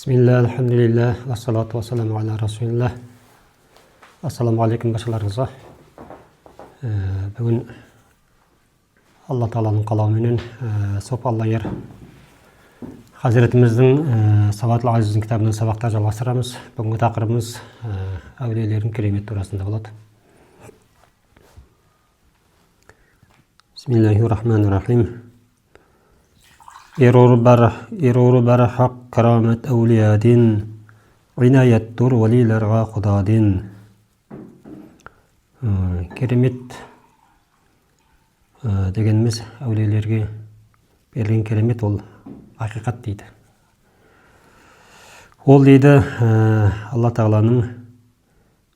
Bismillah, alhamdulillah, вассалату вассаламу аля расулилlah. Ассаламу алейкум баршаларыңызға. Бүгін Алла Тағаланың қалауыменен Соп Алла-Ер Хазіретіміздің Сауатлы Азиздің кітабынан сабақтар жалғастырамыз. Бүгінгі тақырыбымыз әулиелердің керемет турасында болады. Бисмиллахир-рахманир-рахим. Ирор бар хақ карамет әулиядин, инаяттур валиларға құдадин. Керемет дегеніміз әулиелерге берілген керемет ол ақиқат дейді. Ол дейді Алла Тағаланың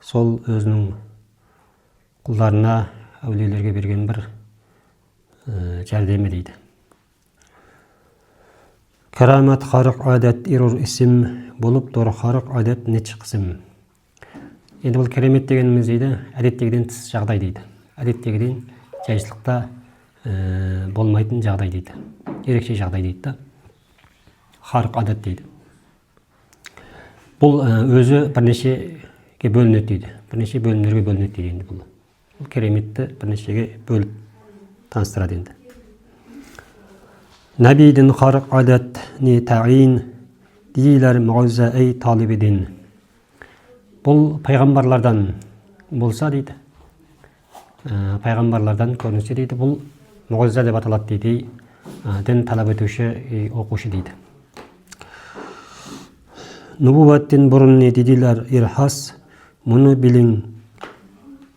сол өзінің құлдарына әулиелерге берген бір жәрдемі дейді. Карамат харық адет ирур исім болып тұр харық адет нечі қысым. Енді бұл керемет дегеніміз дейді, әдеттегіден тыс жағдай дейді. Әдеттегіден жайшылықта болмайтын жағдай дейді. Ерекше жағдай дейді. Харық адет дейді. Бұл өзі бірнешеге бөлінеді дейді. Бірнеше бөлімдерге бөлінеді дейді енді бұл. Бұл кереметті бірнешеге бөліп таныстырады енді. Нәбидің харық адет не тағин дейлер мағыза әй талибеден. Бұл пайғамбарлардан болса дейді. Пайғамбарлардан көрінсе дейді. Бұл мағыза деп аталады дейді. Дін талап етуші, оқушы дейді. Нұбуаттен бұрын не деділер ирхас, мұны білің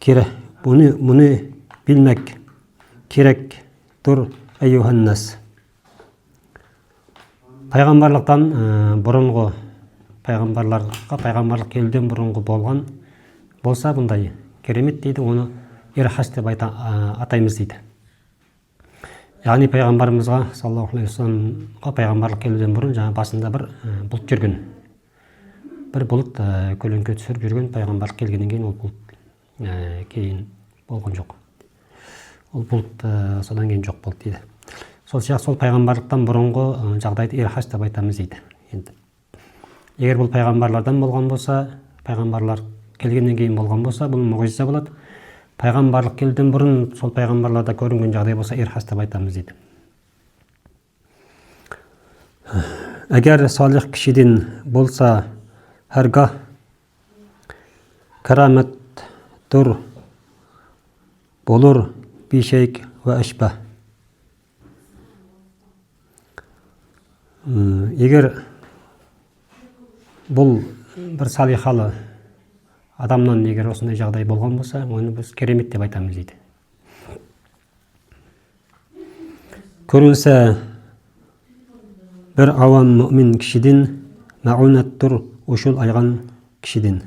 керек, мұны білмек керек тұр әйюханнас. Пайғамбарлықтан бұрынғы пайғамбарлық келуден бұрынғы болған болса бұндай керемет дейді, оны ирхас деп атаймыз дейді. Яғни пайғамбарымызға саллаллаху алейхи уассаламға пайғамбарлық келуден бұрын жаңа басында бір бұлт жүрген. Бір бұлт көлеңке түсіріп жүрген, пайғамбарлық келгеннен кейін ол бұлт кейін болған жоқ. Ол бұлт содан кейін жоқ болды дейді. Сол сияқты сол пайғамбарлықтан бұрынғы жағдайды ирхас деп айтамыз дейді. Енді егер бұл пайғамбарлардан болған болса, пайғамбарлар келгеннен кейін болған болса, бұл мұғжиза болады. Пайғамбарлық келден бұрын сол пайғамбарларда көрінген жағдай болса, ирхас деп айтамыз дейді. Егер салих кішіден болса, әргah карамет тұр болыр бишейк вә әшбә. Егер бұл бір салихалы адамнан егер осындай жағдай болған болса, оны біз керемет деп айтамыз дейді. Көрінсе бір авам мүмин кішіден мәғунат тұр ұшыл айған кішіден.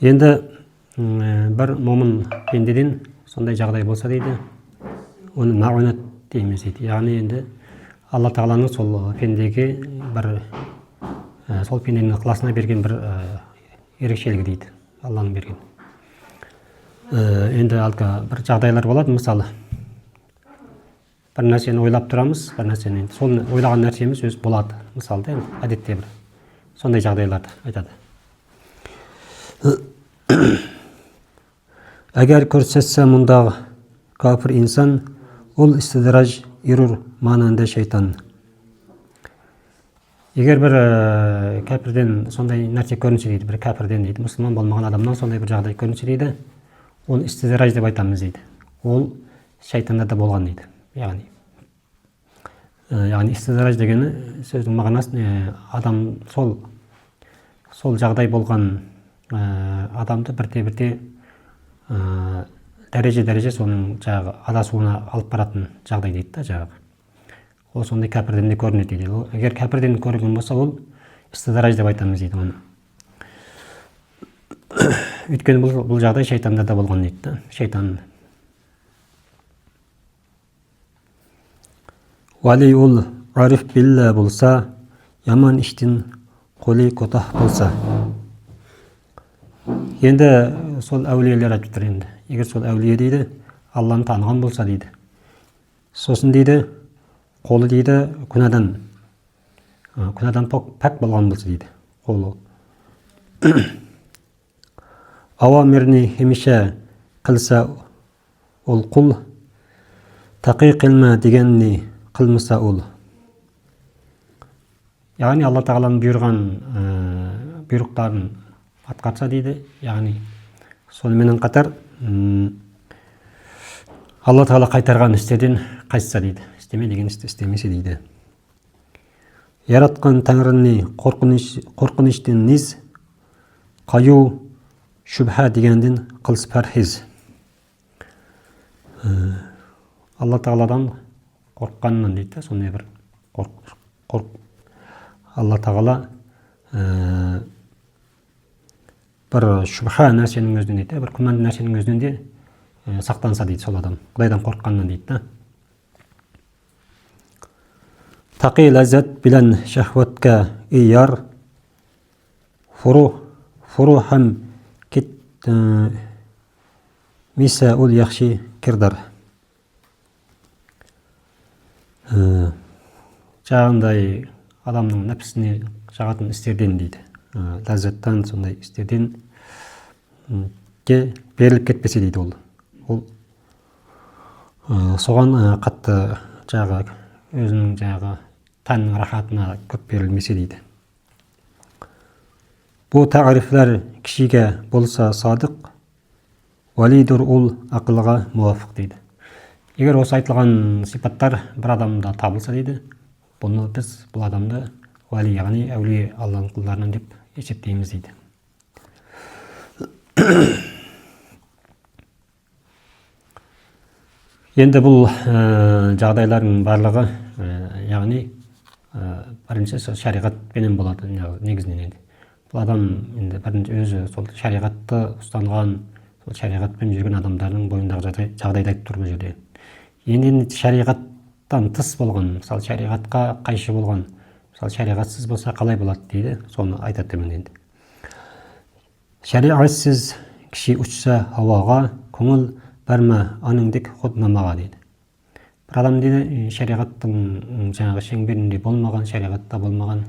Енді бір момын пендеден сондай жағдай болса дейді, оны мәғунат дейміз дейді. Яғни енді Алла Тағаланың сол пендеге бір сол пенденің ықыласына берген бір ерекшелігі дейді. Алланың берген. Енді бір жағдайлар болады, мысалы бір нәрсені ойлап тұрамыз, бір нәрсені сол ойлаған нәрсеміз өз болады. Мысалы әдетте бір сондай жағдайларды айтады. Әгер көрсетсе мұндағы кафір инсан, ол истидраж ирур мананда шайтан. Егер бір кәпірден сондай нәрсе көрінсе дейді, бір кәпірден дейді, мұсылман болмаған адамнан сондай бір жағдай көрінсе дейді, ол истидраж деп айтамыз дейді. Ол шайтанда да болған дейді. Яғни истидраж дегені сөздің мағынасы адам сол жағдай болған адамды бірте-бірте дәреже соның жаңағы адасуына алып баратын жағдай дейді да жаңағы. Ол сондай кәпірден де көрінеді дейді. Егер кәпірден көрінген болса, ол истидраж деп айтамыз дейді оны. Өйткені бұл жағдай шайтанда да болған дейді да, шайтан. Вали ол ариф билла болса, яман іштен қоли котах болса. Енді сол әулиелер айтып тұр енді. Егер сол әулие дейді, Алланы таныған болса дейді. Сосын дейді, қолы дейді күнәдан пәк болған болса дейді қолы. Авамирни хемише қылса ол құл, тақи қылма дегенні қылмаса ол. Яғни Алла тағаланың бұйрықтарын атқарса дейді, яғни сонымен қатар Алла тағала қайтарған істерден қайтса дейді, істеме деген істі істемесе дейді. Яратқан Тәңіріне қорқыныштен низ, қаю шүбха дегенден қылыс пәрхез. Алла тағаладан қорққаннан дейді, сондай бір Алла тағала бір шүбха нәрсенің өзінен дейді, бір күмәнді нәрсенің өзінен де сақтанса дейді сол адам, Құдайдан қорққаннан дейді. Тақи ләззат білән шахватқа ияр, фуру хам кет миса ул яхши кирдар. Жағындай адамның нәпсісіне жағатын істерден дейді. Ләззаттан сондай істерден беріліп кетпесе дейді ол. Соған қатты өзінің тәннің рахатына көп берілмесе дейді. Бұл тағрифлер кішіге болса садық, валидур ол ақылға муафық дейді. Егер осы айтылған сипаттар бір адамда табылса дейді, бұны біз бұл адамды вали, яғни әулие Алланың құлдарынан деп есептейміз дейді. Енді бұл жағдайлардың барлығы, яғни бірінші шариғатпенен болады негізінен. Бұл адам енді бірінші өзі сол шариғатты ұстанған, сол шариғатпен жүрген адамдардың бойындағы жағдайды айтып тұр бұл жерде. Енді шариғаттан тыс болған, мысалы шариғатқа қайшы болған, мысалы шариғатсыз болса қалай болады дейді, соны айтады мен енді. Шариғатсыз кіші ұшса ауаға, көңіл барма аныңдек құднамаға дейді. Бір адам дейді, шариғаттың шеңберінде болмаған, шариғатта болмаған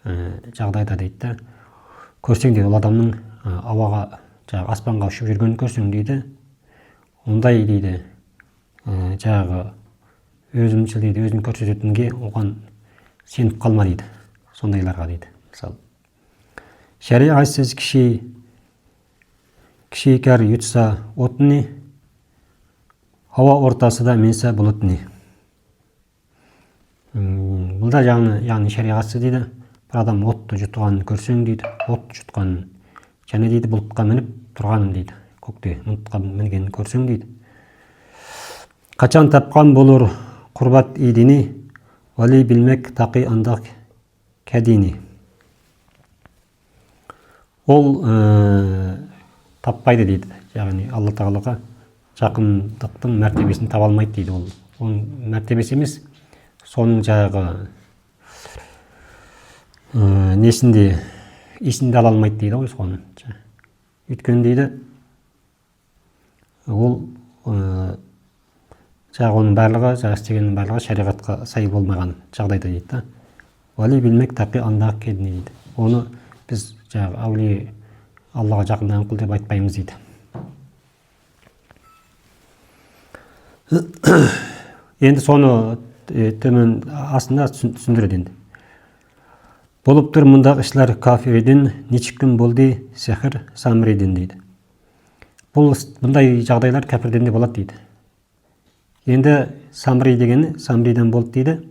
жағдайда дейді, көрсең дейді, ол адамның ауаға, аспанға ұшып жүргенін көрсең дейді, ондай дейді, өзімшіл дейді, өзін көрсететінге оған сеніп қалма дейді, сондайларға дейді. Мысалы, шариғатсыз кіші кәр ютса отыны, ауа ортасы да менсе бұлытыны. Бұл да яғни шариғатсыз дейді, бір адам отты жұтқанын көрсең дейді, от жұтқанын, және дейді бұлтқа мініп тұрғанын дейді, көкте бұлтқа мінгенін көрсең дейді. Қачан тапқан болыр құрбат идini, вали білмек тақи андақ кәдini. Ол таппайды дейді, яғни Алла тағалаға жақындықтың мәртебесін таба алмайды дейді. Ол мәртебесі емес, соның есінде ала алмайды дейді ғой соны. Өйткені дейді, ол оның барлығы, істегеннің барлығы шариғатқа сай болмаған жағдайда дейді. Вали білмек тақи андақ кәдini дейді. Оны біз әулие Аллаға жақындаған құл деп айтпаймыз дейді. Енді соны төмен астында түсіндіреді енді. Болып тұр мұндақ ішлер кафириден, нечіккін болды сехір самриден дейді. Бұндай жағдайлар кәпірден де болады дейді. Енді самри дегені, самриден болды дейді.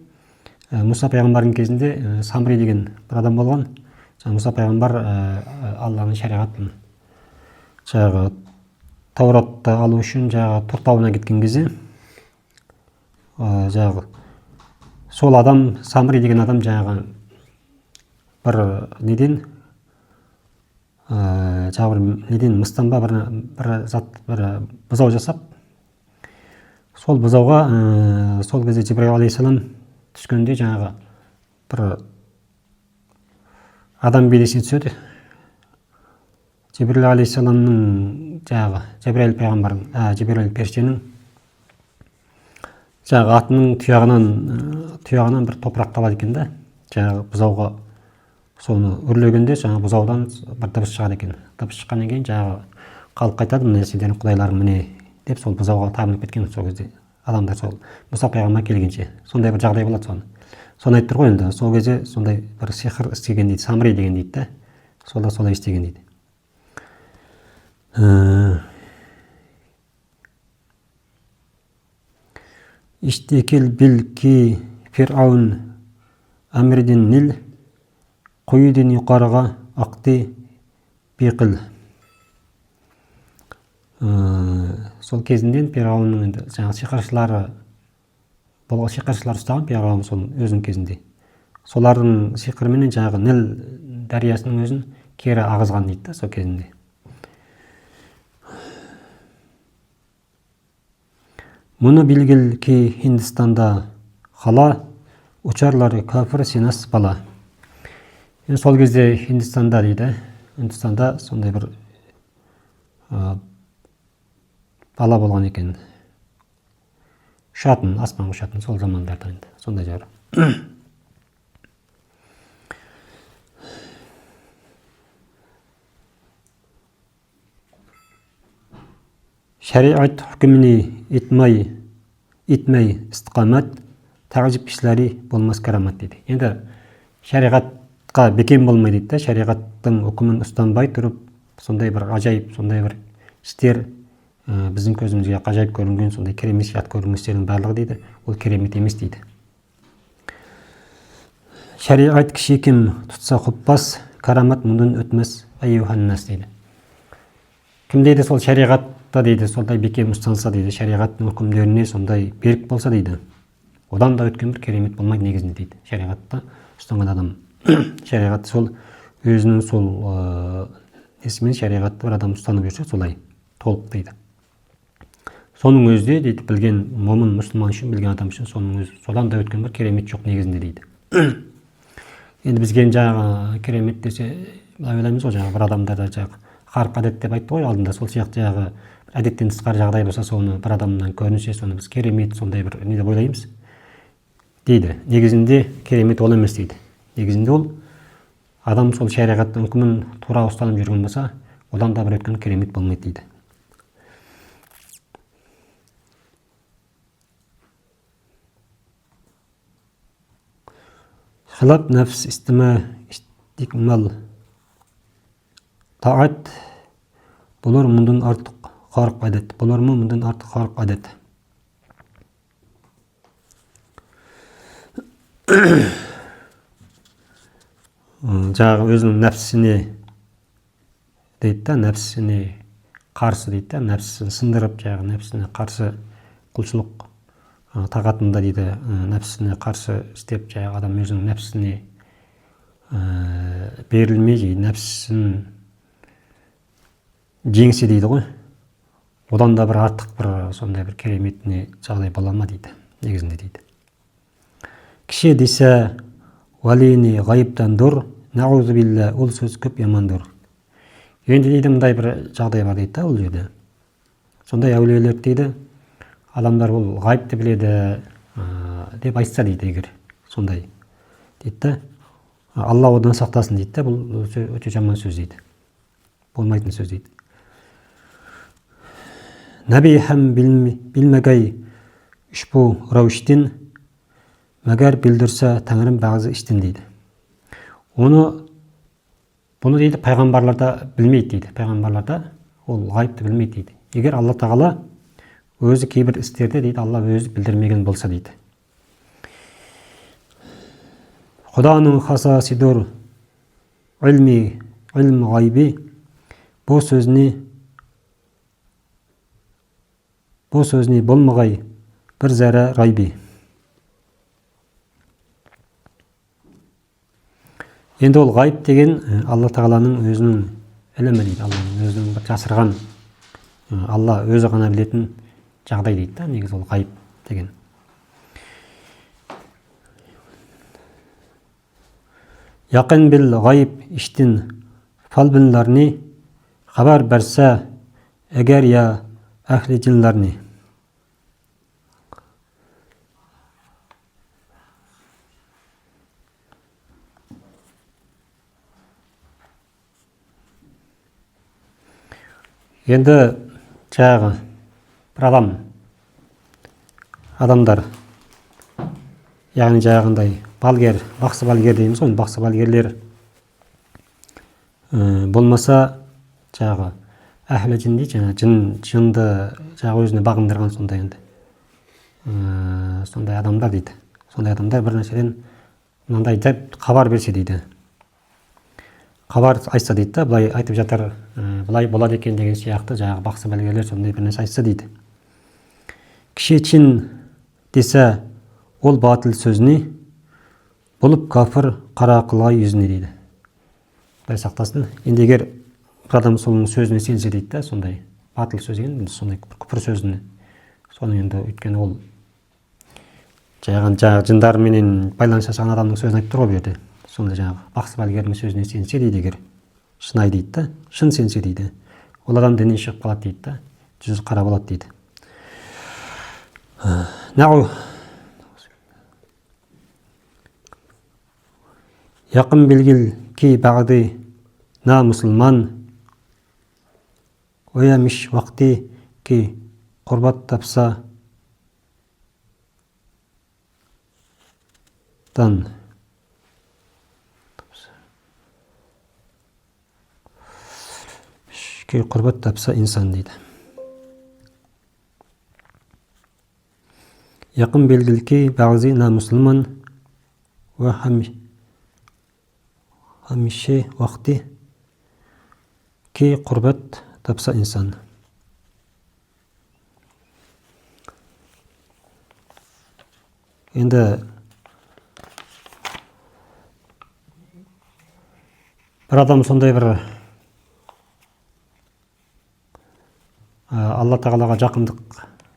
Мұса пайғамбардың кезінде самри деген бір адам болған. Мұса пайғамбар Алланың шариғатын Тауратты алу үшін Тұртауына кеткен кезде, сол адам, самри деген адам бір неден мыстанба бір бұзау жасап, сол бұзауға сол кезде Жибраил алейхиссалам түскенде бір адам бейнесіне түседі. Жибраил алейхиссаламның Жибраил пайғамбардың, Жибраил періштенің жаңағы атының тұяғынан бір топырақ табады екен да, жаңағы бұзауға соны үрлегенде жаңағы бұзаудан бір дыбыс шығады екен. Дыбыс шыққаннан кейін жаңағы халық айтады, міне сендердің құдайларың міне деп, сол бұзауға табынып кеткен сол кезде адамдар, сол Мұса пайғамбар келгенше сондай бір жағдай болады. Соны айтып тұр ғой енді, сол кезде сондай бір сиқыр істеген дейді, Самри деген дейді да, солай істеген дейді. İştekil bil ki Firavun әмірден нил қойден yuqarıға ақты беқіл. Сол кезінден Фирауынның енді жаңағы сиқыршылар ұстаған Фирауын сол өзінің кезінде. Солардың сиқырменен жаңағы Нил дариясының өзін кері ағызған дейді сол кезінде. Мұны білгіл ки Хиндистанда қала учарлары кафір сенас бала. Сол кезде Хиндистанда дейді, Үндістанда сондай бір бала болған екен. Ұшатын, аспанға ұшатын сол замандарда енді, сондай жары. Шариат hükümünü itmey istiqamet тағжип кішілері болмас карамат дейді. Енді шариғатқа бекем болмай дейді, шариғаттың үкімін ұстанбай тұрып, сондай бір ажайып, сондай бір істер біздің көзімізге ғажайып көрінген, сондай керемет жат көрінген істердің барлығы дейді, ол керемет емес дейді. Шариғат кіші кім тұтса құппас, карамат мұндан өтмес айюханнас дейді. Кім дейді сол шариғатта дейді, сондай бекем ұстанса дейді, шариғаттың үкімдеріне сондай берік болса дейді, одан да өткен бір керемет болмайды негізінде дейді. Шариғатта ұстанған адам, шариғатты сол өзінің сол несімен шариғатты бір адам ұстанып жүрсе солай толық дейді. Соның өзде дейді, білген момын мұсылман үшін, білген адам үшін соның өзі содан да өткен бір керемет жоқ негізінде дейді. Енді бізге жаңағы керемет десе былай ойлаймыз ғой, жаңағы бір адамдарда жаңағы қарқ әдет деп айтты ғой алдында, сол сияқты жаңағы әдеттен тысқары жағдай болса, соны бір адамнан көрінсе, соны біз керемет сондай бір не деп ойлаймыз дейді. Негізінде керемет ол емес дейді. Негізінде ол адам сол шариғаттың үкімін тура ұстанып жүрген болса, одан да бір өткен керемет болмайды дейді. Хилап нәфс истима истикмал таат бұлар мұндан артық қарық әдет. Бұлар мұндан артық қарық әдет. Жаңағы өзінің нәпсісіне дейді да, нәпсісіне қарсы дейді да, нәпсісін сындырып, жаңағы нәпсісіне қарсы құлшылық тағатында дейді, нәпсісіне қарсы істеп, жаңағы адам өзінің нәпсісіне берілмей, нәпсісін жеңсе дейді ғой, одан да бір артық бір сондай бір кереметіне жағдай бола ма дейді, негізінде дейді. Кіші десе валини ғайыптан дұр, нағузу билля, ол сөз көп ямандыр. Енді дейді, мындай бір жағдай бар дейді, ол жерде. Сондай әулиелер дейді, адамдар ол ғайыпты біледі деп айтса дейді, егер сондай дейді, Алла одан сақтасын дейді, бұл өте жаман сөз дейді, болмайтын сөз дейді. Нәби һәм білмәгәй үшбу рәуіштен мәгәр білдірсе тәңірім бағзы іштен дейді. Бұны дейді пайғамбарларда білмейді дейді. Пайғамбарларда ол ғайыпты білмейді дейді. Егер Алла тағала өзі кейбір істерде дейді, Алла өзі білдірмеген болса дейді. Құданың хасасидор ilm ғайби бұл сөзіне болмағай бір зәрі райби. Енді ол ғайып деген Алла тағаланың өзінің ілімі дейді, Алланың өзінің бір жасырған, Алла өзі ғана білетін жағдай дейді да, негіз ол ғайып деген. Яқын біл ғайып іштін фалбінларни хабар бәрсә әгер я әхли джинларни. Енді жаңағы бір адамдар, яғни жаңағындай балгер, бақсы балгер дейміз ғой, бақсы балгерлер болмаса, жаңағы әхлі жин дейді, жаңағы жынды жаңағы өзіне бағындырған сондай енді сондай адамдар дейді. Сондай адамдар бір нәрседен мынандай деп хабар берсе дейді. Хабар айтса дейді да, былай айтып жатыр, былай болады екен деген сияқты жаңағы бақсы балгерлер сондай бір нәрсе айтса дейді. Кіші чин десе, ол батыл сөзіне, болып кафір қара ақылға yüzіне дейді. Құдай сақтасын. Енді егер бір адам соның сөзіне сенсе дейді да, сондай батыл сөз екен, сондай күпір сөзіне. Соның енді өйткені ол жаңағы жындарменен байланыс жасаған адамның сөзін айтып тұр ғой бұл жерде. Сонда жаңағы бақсы балгердің сөзіне сенсе дейді, егер шынай дейді да, шын сенсе дейді, ол адам діннен шығып қалады дейді да, жүзі қара болады дейді. Нағу яқын белгіл ки бағды на мұсылман оямиш вақти ки құрбат тапса дан ки құрбат тапса инсан дейді. Яқын белгіл ки бағды на мұсылман ва хамише вақти ки құрбат тапса инсан. Енді бір адам сондай бір Алла тағалаға жақындық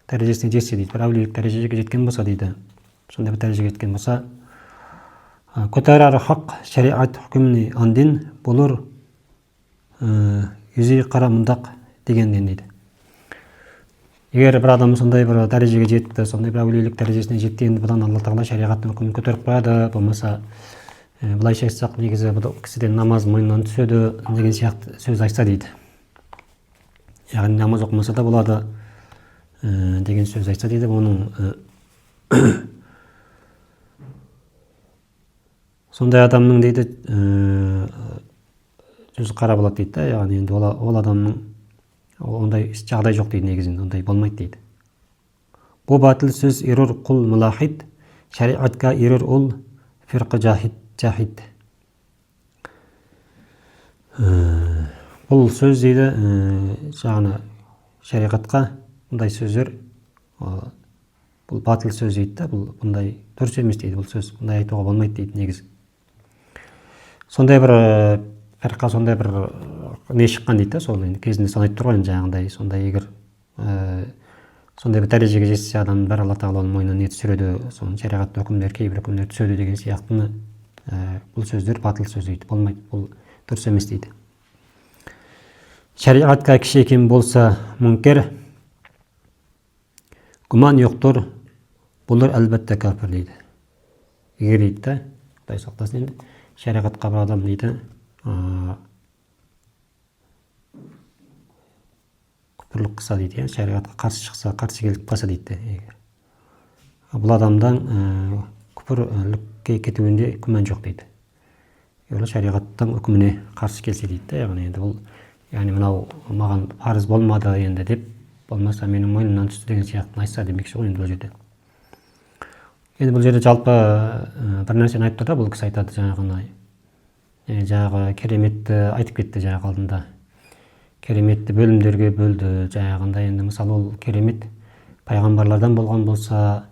дәрежесіне жетсе дейді, бір әулиелік дәрежеге жеткен болса дейді, сондай бір дәрежеге жеткен болса, көтерар хақ шариат хүкіміне андин болыр yüzі қара мұндақ дегеннен дейді. Егер бір адам сондай бір дәрежеге жетті, сондай бір әулиелік дәрежесіне жетті, енді бұдан Алла тағала шариғаттың үкімін көтеріп қояды, болмаса былайша айтсақ, негізі бұл кісіден намаз мойнынан түседі деген сияқты сөз айтса дейді. Яғни намаз оқымаса да болады деген сөз айтса дейді. Оның сондай адамның дейді жүзі қара болады дейді. Яғни енді ол адамның ондай жағдай жоқ дейді, негізінде ондай болмайды дейді. Бұл батыл сөз ерор құл мулахид, шариатқа ерор ол фирқы жахид. Бұл сөз дейді, жаңағы шариғатқа бұндай сөздер, бұл батыл сөз дейді, бұндай дұрыс емес дейді, бұл сөз бұндай айтуға болмайды дейді негізі. Сондай бір фирқа, сондай бір не шыққан дейді, сол енді кезінде соны айтып тұр ғой, жаңағындай, сондай егер сондай бір дәрежеге жетсе адам бар, Алла тағала оның мойнына не түсіреді, соның шариғатта үкімдер, кейбір үкімдер түседі деген сияқтыны бұл сөздер батыл сөз дейді, болмайды, бұл дұрыс емес дейді. Шариғатқа кіші кем болса мүнкер, күмән жоқтыр, бұлар әлбәтте кәпір дейді. Егер дейді, Құдай сақтасын, енді шариғатқа бір адам дейді, күпірлік қылса дейді, шариғатқа қарсы шықса, қарсы келіп қалса дейді. Бұл адамдан күпірлікке кетуінде күмән жоқ дейді. Ол шариғаттың үкіміне қарсы келсе дейді. Яғни енді бұл, яғни мынау маған парыз болмады енді деп, болмаса менің мойнымнан түсті деген сияқтыны айтса демекші ғой енді бұл жерде. Енді бұл жерде жалпы бір нәрсені айтып тұр да, бұл кісі айтады жаңағы кереметті айтып кетті жаңағы алдында. Кереметті бөлімдерге бөлді жаңағында. Енді мысалы ол керемет пайғамбарлардан болған болса,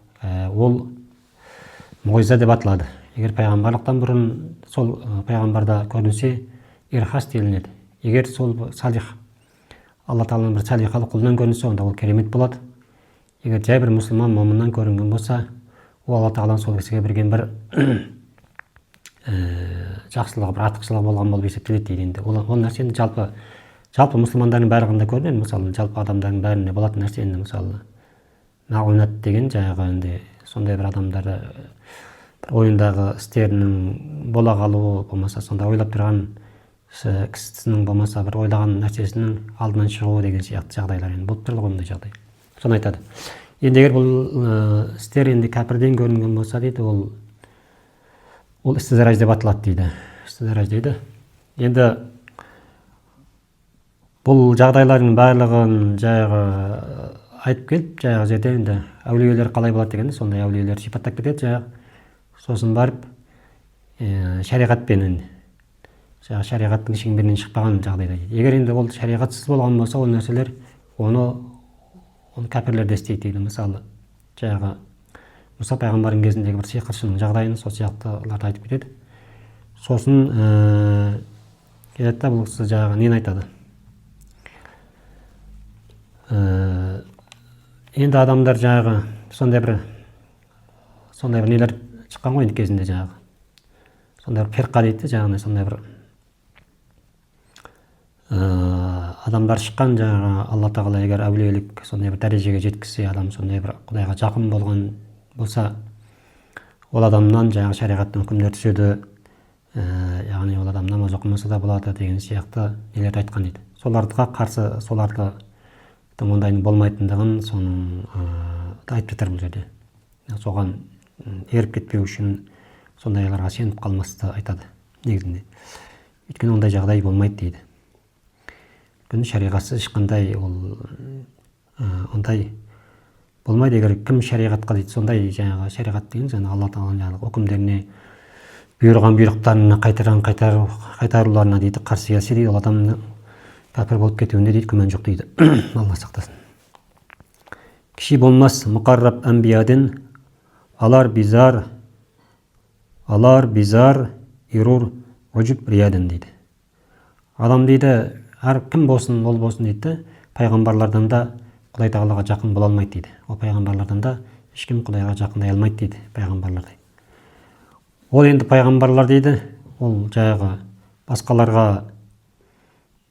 ол мұғиза деп аталады. Егер пайғамбарлықтан бұрын сол пайғамбарда көрінсе, ирхас делінеді. Егер сол салих, Алла тағаланың бір салихалы құлынан көрінсе, онда ол керемет болады. Егер жай бір мұсылман момыннан көрінген болса, ол Алла тағаланың сол кісіге берген бір жақсылығы, бір артықшылығы болған болып есептеледі дейді. Енді ол нәрсе енді жалпы мұсылмандардың барлығында көрінеді. Мысалы жалпы адамдардың бәрінде болатын нәрсе, енді мысалы мағунат деген жаңағы енді сондай бір адамдар ойындағы істерінің бола қалуы, болмаса сонда ойлап тұрған кісінің болмаса бір ойлаған нәрсесінің алдынан шығуы деген сияқты жағдайлар енді болып тұрды ғой мұндай жағдай. Соны айтады. Енді егер бұл істер енді кәпірден көрінген болса дейді, ол істизраж деп аталады дейді. Істизраж дейді. Енді бұл жағдайлардың барлығын жаңағы айтып келіп, жаңағы жерде енді әулиелер қалай болады дегенде, сондай әулиелер сипаттап кетеді жаңағы. Сосын барып шариғатпен шариғаттың шеңберінен шықпаған жағдайда дейді. Егер енді ол шариғатсыз болған болса, ол нәрселер оны кәпірлер де істейді дейді. Мысалы жаңағы Мұса пайғамбардың кезіндегі бір сиқыршының жағдайын сол сияқтыларды айтып кетеді. Сосын келеді да бұл кісі жаңағы нені айтады. Енді адамдар жаңағы сондай бір нелер шыққан ғой енді кезінде жаңағы. Сондай бір фирқа дейді, жаңағыдай сондай бір адамдар шыққан, жаңағы Алла тағала егер әулиелік сондай бір дәрежеге жеткізсе, адам сондай бір Құдайға жақын болған болса, ол адамнан жаңағы шариғаттың үкімдері түседі, яғни ол адам намаз оқымаса да болады деген сияқты нелерді айтқан дейді. Соларға қарсы, солардың ондайының болмайтындығын соның айтып жатыр бұл жерде. Соған еріп кетпеу үшін сондайларға сеніп қалмасты айтады негізінде. Өйткені ондай жағдай болмайды дейді. Өйткені шариғатсыз ешқандай ондай болмайды. Егер кім шариғатқа дейді, сондай жаңағы шариғат деген жаңағы Алла тағаланың үкімдеріне, бұйырған бұйрықтарына қайтаруларына дейді қарсы келсе дейді, ол адамның кәпір болып кетуінде дейді күмән жоқ дейді. Алла сақтасын. Кіші болмас мұқарраб әмбияден алар бизар ирур ұжып рияден дейді. Адам дейді, әр кім болсын, ол болсын дейді, пайғамбарлардан да Құдай тағалаға жақын бола алмайды дейді. Ол пайғамбарлардан да ешкім Құдайға жақындай алмайды дейді пайғамбарлардай. Ол енді пайғамбарлар дейді, ол жаңағы басқаларға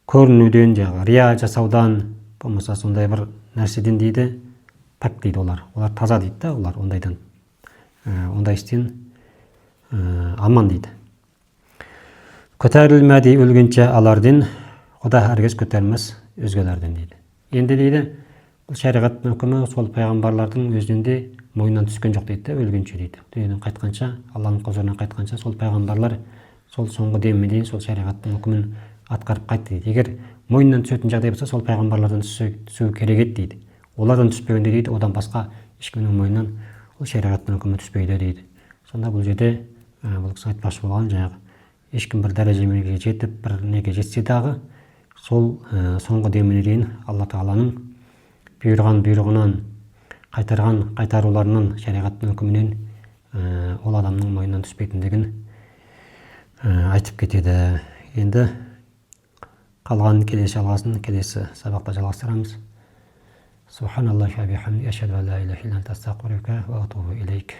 көрінуден, жаңағы рия жасаудан, болмаса сондай бір нәрседен дейді, пәк дейді олар. Олар таза дейді да, олар ондайдан, ондай істен аман дейді. Көтерілмәді өлгенше аларден, Құда әргіз көтермес өзгелерден дейді. Енді дейді, бұл шариғаттың үкімі сол пайғамбарлардың өзінде мойнынан түскен жоқ дейді, өлгенше дейді. Дүниеден қайтқанша, Алланың құзырынан қайтқанша сол пайғамбарлар сол соңғы деміне дейін сол шариғаттың үкімін атқарып қайтты дейді. Егер мойнынан түсетін жағдай болса, сол пайғамбарлардан түсу керек еді дейді. Олардан түспегенде дейді, одан басқа ешкімнің мойнынан ол шариғаттың үкімі түспейді дейді. Сонда бұл жерде бұл кісі айтпақшы болған, жаңағы ешкім бір дәрежеге жетіп, бір неге жетсе дағы, сол соңғы деміне дейін Алла тағаланың бұйырған бұйрығынан, қайтарған қайтаруларынан, шариғаттың үкімінен ол адамның мойнынан түспейтіндігін айтып кетеді. Енді қалған келесі жалғасын келесі сабақта жалғастырамыз. Субханаллахи ва бихамдихи, ашһаду ан ла илаха илля анта, астағфирука ва атубу илейк.